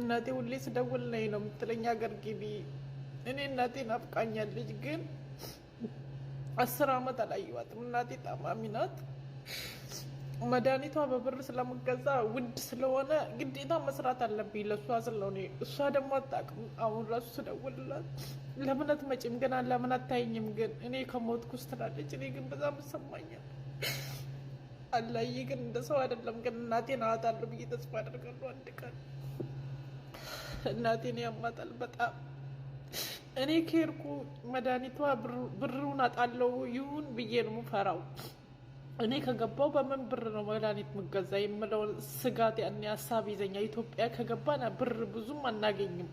እናቴ ሁሌ ስደውል ነይ ነው የምትለኝ ሀገር ግቢ። እኔ እናቴ ናፍቃኛለች፣ ግን 10 ዓመት አላየኋትም። እናቴ ታማሚ ናት። መድኃኒቷ በብር ስለምገዛ ውድ ስለሆነ ግዴታ መስራት አለብኝ ለእሷ ስለሆነ፣ እሷ ደግሞ አታውቅም። አሁን ራሱ ስደውልላት ለምን አትመጪም ግን ለምን አታይኝም ግን እኔ ከሞትኩ ውስጥ ትላለች። እኔ ግን በጣም ይሰማኛል። አላዬ ግን እንደ ሰው አይደለም። ግን እናቴን አጣለሁ ብዬ ተስፋ አደርጋለሁ። አንድ ቀን እናቴን ያማታል በጣም። እኔ ከሄድኩ መድኃኒቷ ብሩን አጣለው ይሁን ብዬ ነው የምፈራው። እኔ ከገባው በምን ብር ነው መድኃኒት ምገዛ የምለው ስጋት ያኔ ሀሳብ ይዘኛል። ኢትዮጵያ ከገባን ብር ብዙም አናገኝም፣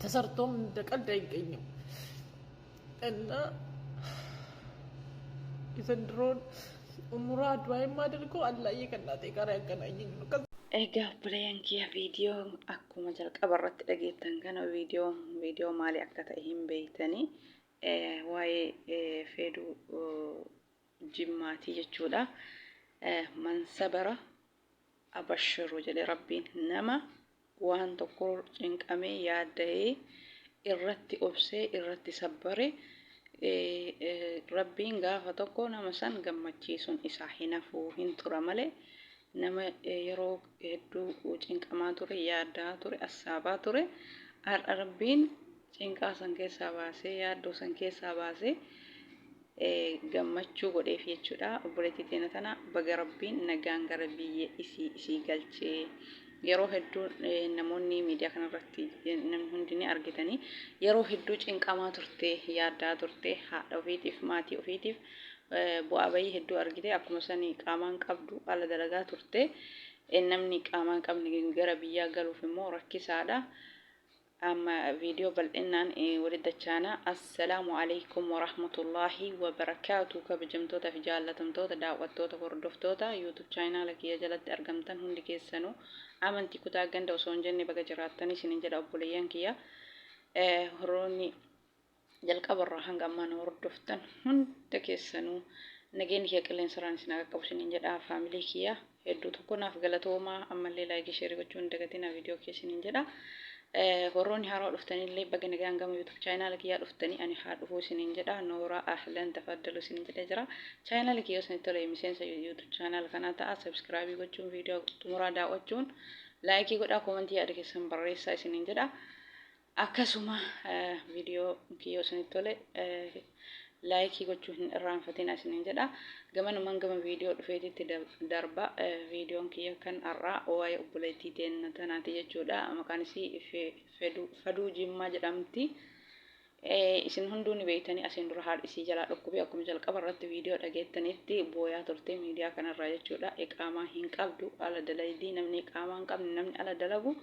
ተሰርቶም እንደ ቀልድ አይገኝም። እና የዘንድሮን ኡምራ ዱዓ የማደርገው አላህ ከእናቴ ጋር ያገናኘኝ ነው። Egaa obboleeyyan kiyya viidiyoo akkuma jalqaba irratti dhageettan kana viidiyoo maalii akka ta'e hin beektanii waa'ee fedhuu jimmaatii jechuudha. Mansabara abashiru jedhe rabbiin nama waan tokko cinqamee yaada'ee irratti obsee irratti sabbare rabbiin gaafa tokko nama san gammachiisuun isaa hin hafuu hin tura malee. Nama yeroo hedduu cinqamaa ture, yaadaa ture, assaabaa ture, rabbiin cinqaa san keessaa baasee yaaddoo san keessaa baasee gammachuu godheef jechuudha. Obboleettii teenya tana baga rabbiin nagaan gara biyya isii galchee. Yeroo hedduu namoonni miidiyaa kanarratti namni hundi ni argitanii yeroo hedduu cinqamaa turte, yaadaa turte, haadha ofiitiif, maatii ofiitiif bu'aa bayii hedduu argite. Akkuma sanii qaamaan qabdu ala dalagaa turte. Namni qaamaan qabne gara biyyaa galuuf immoo rakkisaadha. Amma viidiyoo bal'inaan walitti dachaana. Assalaamu alaykum wa rahmatullahi wa barakaatuh. Kabajamtoota fi jaallatamtoota daawwattoota hordoftoota YouTube chaanaala kiyya jalatti argamtan hundi keessanuu amantii kutaa ganda osoo hin jenne baga jiraattanii isiniin jedha obboleeyyan kiyya. Horoonni jalqabarraa hanga ammaan hordoftan hunda keessanuu nageenyi kiyya qilleensarraan isin akka qabu isiniin jedha. Faamilii kiyya hedduu tokko naaf galatoomaa, ammallee laayikii sheerii gochuun hin dagatinaa viidiyoo kiyya isiniin jedha. Horoonni haaraa dhuftanillee baga nagaan gama YouTube chaanaala kiyyaa dhuftanii ani haa dhufuu isiniin jedha. Nooraa ahlan tafaddalu isiniin jedhee jira. Chaanaala kiyya isinitti tole miseensa YouTube chaanaala kanaa ta'a. Subscribe gochuun viidiyoo xumuraa daawwachuun laayikii godhaa, koomentii yaada keessan barreessaa isiniin jedha. Akkasuma viidiyoo kiyya isinitti tole laayikii gochuu hin irraanfatin isiniin jedha. Gamanumaan gama viidiyoo dhufeetitti darba. Viidiyoon kiyya kan har'aa waa'ee obboleettii teenya tanaati jechuudha. Maqaan isii Fedhuu Jimmaa jedhamti. Isin hunduu ni beektanii asiin dura haadha isii jalaa dhukkubee akkuma jalqaba irratti viidiyoo dhageettanitti booyaa turte miidiyaa kanarraa jechuudha. Iqaamaa hin qabdu, ala dalagdi. Namni iqaamaa hin qabne namni ala dalagu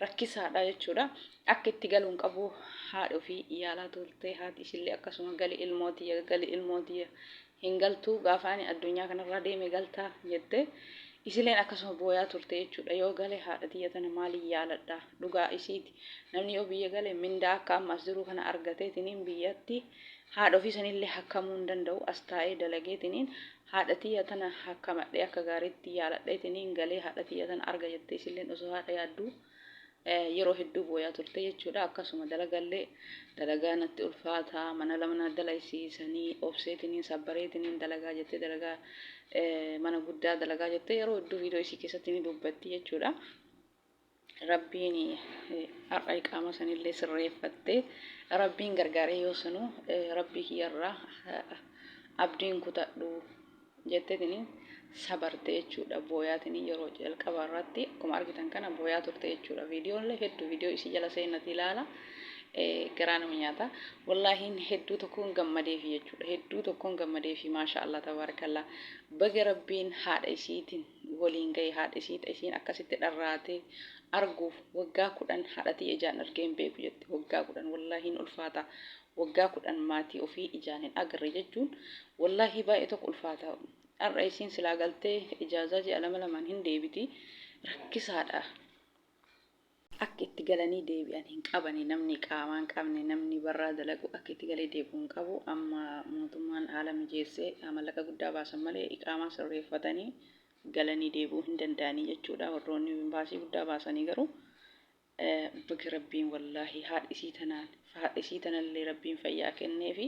rakkisaadha jechuudha. Akka itti galuun qabu haadha ofii yaalaa turte. Haati isillee akkasuma gali ilmootii hin galtu gaafa ani addunyaa kanarraa deeme galtaa jette isileen akkasuma booyaa turte jechuudha. Yoo gale haadha tiyya tana maaliin yaaladha dhugaa isiiti. Namni yoo biyya gale mindaa akka ammas jiru kana argateetiniin biyyatti haadha ofii sanillee hakkamuu hin danda'u. As taa'ee dalageetiniin haadha tiyya tana hakkamadhee akka gaariitti yaaladheetiniin galee haadha tiyya tana arga jette isileen osoo haadha yaadduu yeroo hedduu booyaa turte jechuudha. Akkasuma dalagallee dalagaa natti ulfaataa mana lama dalaysiisanii obseetiniin sabbareetiniin dalagaa jettee dalagaa mana guddaa dalagaa jettee yeroo hedduu viidiyoo isii keessatti ni dubbatti jechuudha. Rabbiin har'a iqaama sanillee sirreeffattee rabbiin gargaaree yoo sanuu rabbii kiyyarraa abdiin kutadhu jetteetiniin sabarte jechuudha. Booyaatini yeroo jalqaba irratti akkuma argitan kana booyaa turte jechuudha. Viidiyoolee hedduu viidiyoo isii jala seenatti ilaala. Garaa nama nyaata. Wallaahi hedduu tokkoon gammadeefi jechuudha. Hedduu tokkoon gammadeefi maashaallah tabarakallah. Baga rabbiin haadha isiitiin waliin gahee haadha isiin akkasitti dharraatee arguuf waggaa 10 haadhatii ijaan argeen beeku jette. Waggaa 10 wallaahi ulfaata. Waggaa 10 maatii ofii ijaan hin agarre jechuun wallaahi baay'ee tokko ulfaata. Har'a isiin silaa galtee ijaazaa ji'a lamaan hin deebiti. Rakkisaadha. Akka itti galanii deebi'an hin qabani. Namni qaamaan qabne namni barraa dalagu akka itti galee deebi'u hin qabu. Amma mootummaan haala mijeessee maallaqa guddaa baasan malee iqaamaa sirreeffatanii galanii deebi'uu hin danda'anii jechuudha. Warroonni baasii guddaa baasanii garuu baga rabbiin wallaahi haadha isii tanallee rabbiin fayyaa kenneefi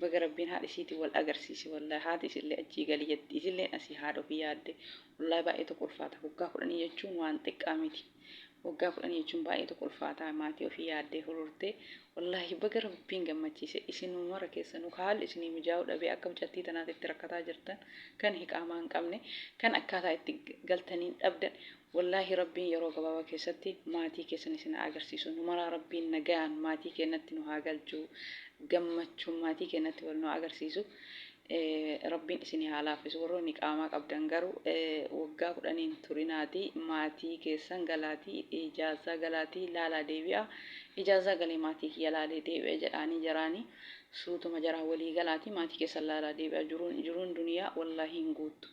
baga rabbiin haadha isiitiin wal agarsiise wallaahi haati isillee achii galii jetti isillee asii haadha ofii yaadde wallaahi baay'ee tokko ulfaata waggaa 10 jechuun waan xiqqaa miti waggaa 10 jechuun baay'ee tokko ulfaata maatii ofii yaaddee hururtee wallaahi baga rabbiin gammachiise isin mara keessanuu haalli isinii mijaa'uu dhabee akka mucattii tanaatitti rakkataa jirtan kan hiqaamaa hin qabne kan akkaataa itti galtaniin dhabdan wallaahi rabbiin yeroo gabaabaa keessatti maatii keessan isin agarsiisu nu maraa rabbiin nagaan maatii keenyatti nu haa galchuu gammachuun maatii keenyatti wal nu agarsiisu rabbiin isin haa laaffisu warroonni qaamaa qabdan garuu waggaa 10 turinaati maatii keessan galaatii ijaazaa galaatii laalaa deebi'a ijaazaa galee maatii yalaalee deebi'a jedhaanii jaraanii suutuma jaraa walii galaatii maatii keessan laalaa deebi'a jiruun duniyaa wallaahi hin guuttu.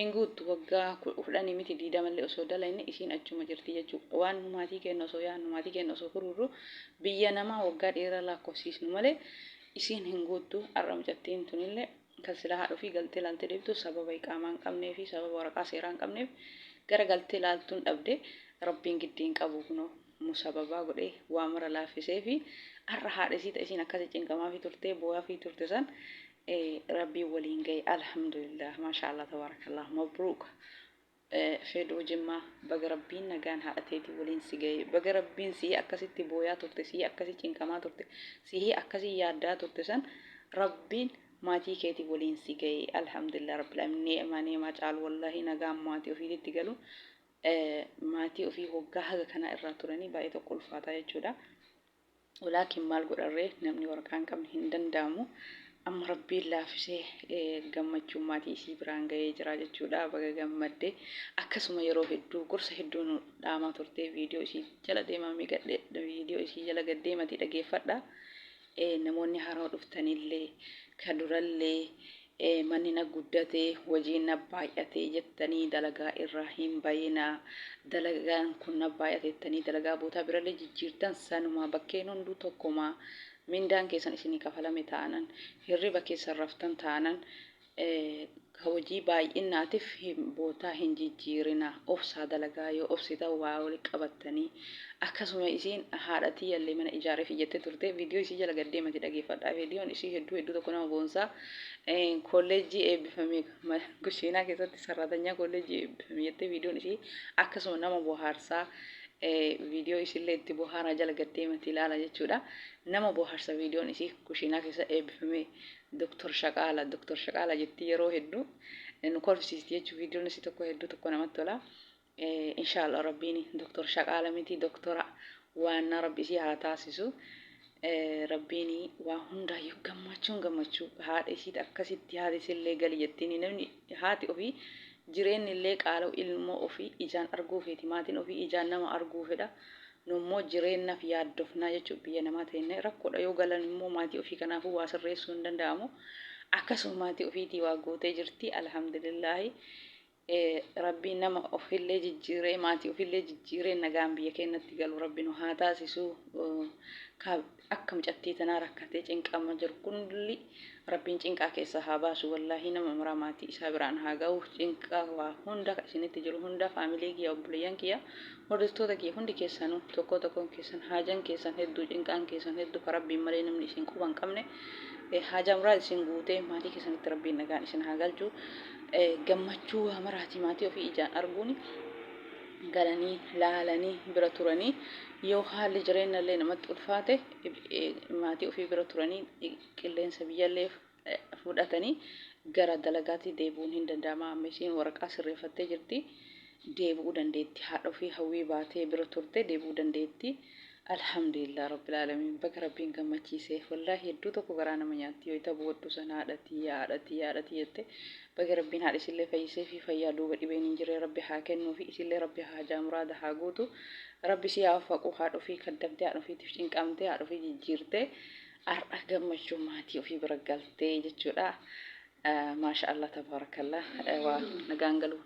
Inguutu waggaa 10 miti 20 osoo dalayne isiin achuma jirti jechuudha. Waan maatii keenya osoo yaadnu maatii keenya osoo fururu biyya namaa waggaa dheeraa lakkoofsiisnu malee isiin hin guuttu har'a mucattiin tunillee kan silaa haadha ofii galtee laaltee deebtu sababa iqaamaa hin qabnee fi sababa waraqaa seeraa hin qabneef gara galtee laaltuun dhabde rabbiin giddiin qabu kunoo musababaa godhee waa mara laaffisee fi har'a haadha isiin akkasii cinqamaa fi turtee boo'aa fi turte san ربي ولين جاي الحمد لله ما شاء الله تبارك الله مبروك فيدو جمع بقى ربين نجان هاتيتي ولين سجاي بقى ربين سي أكاسي تبويا ترتي سي أكاسي تنكما ترتي سي أكاسي يادا ترتسن ربين ما تي كيتي ولين سجاي الحمد لله رب العالمين نعمة جعل والله نجام ما تي وفي تيجالو ما تي وفي هو جهة كنا الراتورني بعيد كل فاتا يجودا ولكن مال قرره نمني وركان كم هندن دامو amma rabbiin laafisee gammachuu maatii isii biraan ga'ee jira jechuudha baga gammadde akkasuma yeroo hedduu gorsa hedduu nu dhaamaa turte viidiyoo isii jala deemamee gadhee viidiyoo isii jala gaddeemati dhageeffadha namoonni haroo dhuftanillee ka durallee manni na guddate hojiin na baay'ate jettanii dalagaa irraa hin bayinaa dalagaan kun na baay'ate jettanii dalagaa bootaa birallee jijjiirtan sanuma bakkeen hunduu tokkuma mindaan keessan isinii kafalame ta'anan hirriba keessan raftan ta'anan hojii baay'inaatiif bootaa hin jijjiirina obsaa dalagaa yoo obsita waa wali qabattanii akkasuma isiin haadhatii yallee mana ijaaree fiijattee turte viidiyoo isii jala gaddeemati dhageeffadhaa viidiyoon isii hedduu tokko nama boonsaa kolleejjii eebbifame kushiinaa keessatti sararatanyaa kolleejjii eebbifame jettee viidiyoon isii akkasuma nama bohaarsaa viidiyoo isillee itti bohaaraa jala gaddeemati ilaala jechuudha. Nama bohaarsa viidiyoon isii kushiinaa keessa eebbifame Dr. Shaqaala jetti yeroo hedduu nu kolfisiisti jechuudha. Viidiyoon isii tokko hedduu tokko namatti tola. Inshaallah rabbiin Dr. Shaqaala miti Dr. Waanna rabbi isii haa taasisu. Rabbiin waa hundaayyuu gammachuu haadha isii akkasitti haati isillee gali jettiin namni haati ofii jireenyi illee qaala'u ilmoo ofii ijaan arguu feeti maatiin ofii ijaan nama arguu fedha nummoo jireenyaaf yaaddofnaa jechuudha biyya namaa ta'inne rakkoodha yoo galan immoo maatii ofii kanaafuu waa sirreessuu hin danda'amu akkasuma maatii ofiitii waa gootee jirti alhamdulillahi rabbiin nama ofillee jijjiiree maatii ofillee jijjiiree nagaan biyya keenyatti galu rabbiin haa taasisu akka mucattii tanaa rakkatee cinqama jiru kundi rabbiin cinqaa keessa haa baasu wallaahi nama maraa maatii isaa biraan haa ga'u cinqaa waa hunda isinitti jiru hunda faamilii kiyya obboleeyyan kiyya hordoftoota kiyya hundi keessanuu tokkoon keessan haajan keessan hedduu cinqaan keessan hedduu ka rabbiin malee namni isin quba hin qabne haajaa muraa isin guutee maatii keessanitti rabbiin nagaan isin haa galchu gammachuu maraati maatii ofii ijaan arguuni galanii laalanii bira turanii yoo haalli jireenya illee namatti ulfaate maatii ofii bira turanii qilleensa biyyallee fudhatanii gara dalagaatti deebi'uun hin danda'ama amma isiin waraqaa sirreeffattee jirti deebi'uu dandeetti haadha ofii hawwii baatee bira turte deebi'uu dandeetti alhamdulillah rabbil alamin bakka rabbiin gammachiise wallahi hedduu tokko garaa nama nyaatti yoo ta'u booddu sana haadhatii jette bakka rabbiin haadha isillee fayyisee fi fayyaa duuba dhibeen hin jirre rabbi haa kennuu fi isillee rabbi haa jaamuraada haa guutu rabbi si haa faqu haadha ofii kaddamtee haadha ofiitiif cinqamtee haadha ofii jijjiirtee har'a gammachuu maatii ofii bira galtee jechuudha maasha Allah tabaarakallah waa nagaan galuu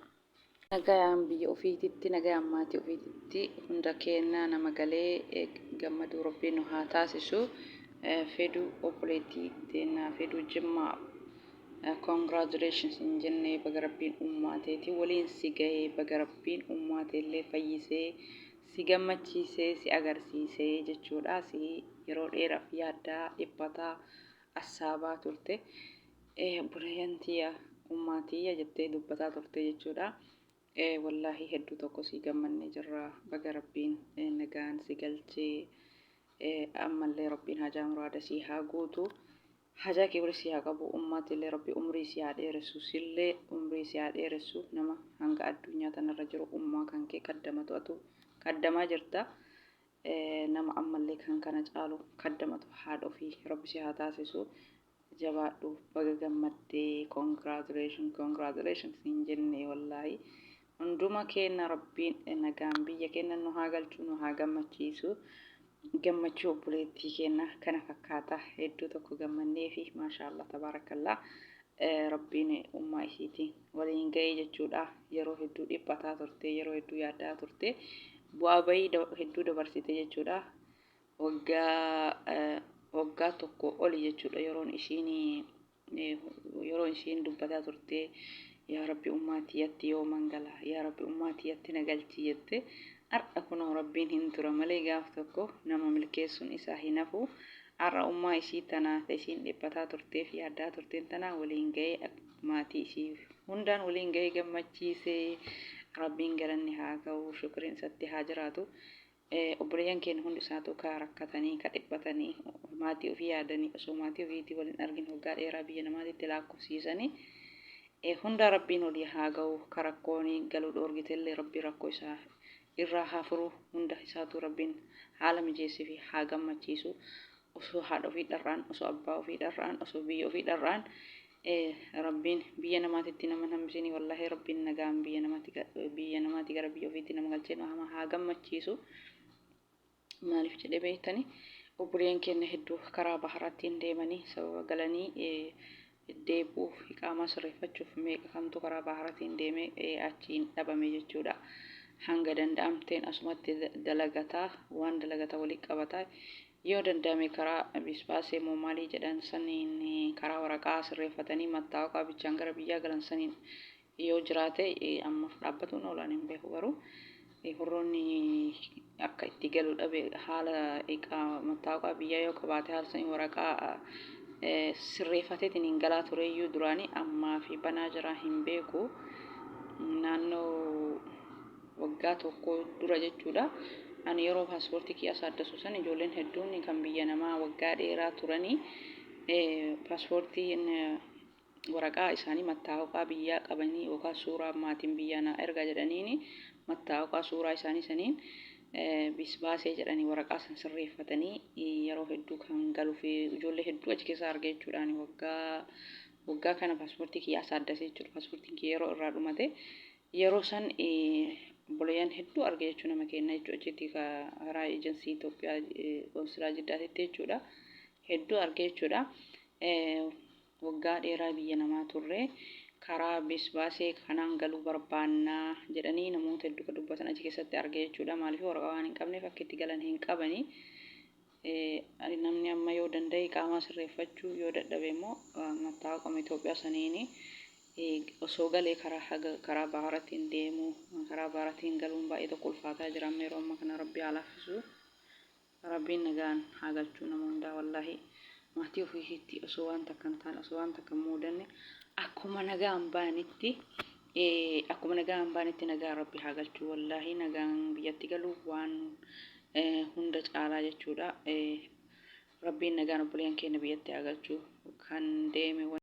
nagayaan biyya ofiititti nagayaan maatii ofiititti hunda kennaa nama galee gammaduu rabbiin nu haa taasisu feduu obboleettii teennaa feduu jimmaa congratulations in jenne baga rabbiin ummaateeti waliin si gahee baga rabbiin ummaateellee fayyisee si gammachiisee si agarsiisee jechuudha. Si yeroo dheeraaf yaaddaa dhiphataa assaabaa turte buleeyyantiya ummaatiyya jettee dubbataa turte jechuudha. Wallaahi hedduu tokko si gammannee jirra. Baga rabbiin nagaan si galchee ammallee rabbiin hajaa muraada si haa guutu. Hajaa kee si haa qabu. Ummaatillee rabbi umrii si haa dheeressu. Sillee umrii si haa dheeressu. Nama hanga addunyaa tanarra jiru ummaa kan kee kaddamatu atu kaddamaa jirta. Nama ammallee kan kana caalu kaddamatu haadha ofii rabbi si haa taasisu. Jabaadhu baga gammaddee congratulations hin jenne wallaahi. Hunduma keenya rabbiin nagaan biyya keenya nu haa galchu nu haa gammachiisu. Gammachuu obboleettii keenya kana fakkaata hedduu tokko gammannee fi maashaallah tabarakallah rabbiin ummaa isiitiin waliin ga'ee jechuudha. Yeroo hedduu dhiphataa turte yeroo hedduu yaaddaa turte bu'aa bahii hedduu dabarsite jechuudha. Waggaa tokko oli jechuudha yeroon ishiin dubbataa turte yaa rabbi ummaatiyyatti yoo mangala yaa rabbi ummaatiyyatti nagalchi jette. Har'a kunoo rabbiin hin tura malee gaaf tokko nama milkeessuun isaa hin hafu. Har'a ummaa ishii tanaa ishiin dhiphataa turtee fi yaaddaa turteen tanaa waliin ga'ee maatii ishii hundaan waliin ga'ee gammachiisee rabbiin galanni haa ga'u shukriin isatti haa jiraatu. Obboleeyyan keenya hundi isaatu ka rakkatanii ka dhiphatanii maatii ofii yaadanii osoo maatii ofiitii waliin argin waggaa dheeraa biyya namaatitti lakkoofsiisanii hunda rabbiin olii haa ga'u ka rakkoonii galuu dhoorgitellee rabbii rakkoo isaa irraa haa furu hunda isaatu rabbiin haala mijeessee fi haa gammachiisu. Osoo haadha ofii dharraan osoo abbaa ofii dharraan osoo biyya ofii dharraan rabbiin biyya namaatitti nama hambisanii wallaahi rabbiin nagaan biyya namaati gara biyya ofiitti nama galchee nama haa gammachiisu. Maaliif jedhee beektanii obboleeyyan keenya hedduu karaa baharattiin deemanii sababa galanii deebi'uuf iqaamaa sirreeffachuuf meeqa kamtu karaa baharattiin deemee achiin dhabame jechuudha. Hanga danda'amteen asumatti dalagataa waan dalagataa walii qabataa yoo danda'ame karaa bisbaasee moo maalii jedhan saniin karaa waraqaa sirreeffatanii mattaawaqaa bichaan gara biyyaa galan saniin yoo jiraate amma dhaabbatuun oolaan hin beeku garuu warroonni akka itti galuu dhabe haala mattaawaqaa biyyaa yoo qabaate haala saniin waraqaa sirreeffateetiin hin galaa tureyyuu duraanii ammaa fi banaa jiraa hin beeku. Naannoo waggaa tokko dura jechuudha. Ani yeroo paaspoortii kiyyaa saaddasu san ijoolleen hedduun kan biyya namaa waggaa dheeraa turanii paaspoortiin waraqaa isaanii mattaawaqaa biyyaa qabanii yookaan suuraa maatiin biyyaa naa erga jedhaniini mattaawaqaa suuraa isaanii saniin bisbaasee jedhanii waraqaa san sirreeffatanii yeroo hedduu kan galuu fi ijoollee hedduu achi keessa argee jechuudhaan waggaa kana paaspoortii kiyyaa saaddasee jechuudha. Paaspoortiin kiyyaa yeroo irraa dhumate yeroo san obboleeyyan hedduu argee jechuudha nama keenya jechuudha achitti karaa eejensii Itoophiyaa konsilaa Jiddaatitti jechuudha hedduu argee jechuudha. Waggaa dheeraa biyya namaa turre karaa bisbaasee kanaan galuu barbaannaa jedhanii namoota hedduu kan dubbatan achi keessatti argee jechuudha. Maaliif waraqaa waan hin qabneef akka itti galan hin qabanii. Namni amma yoo danda'e qaamaa sirreeffachuu yoo dadhabe immoo mattaawaqaa Itoophiyaa saniini osoo galee karaa baharattiin deemu karaa baharattiin galuun baay'ee tokko ulfaataa jira. Amma yeroo ammaa kana rabbi haa laaffisu rabbiin nagaan haa galchuu nama hundaa wallaahi maatii ofiitti osoo waan takka hin taane osoo waan takka hin muudanne akkuma nagaan baanitti nagaa rabbi haa galchuu wallaahi nagaan biyyatti galuu waan hunda caalaa jechuudha. Rabbiin nagaan obboleeyyan keenya biyyatti haa galchuu kan deeme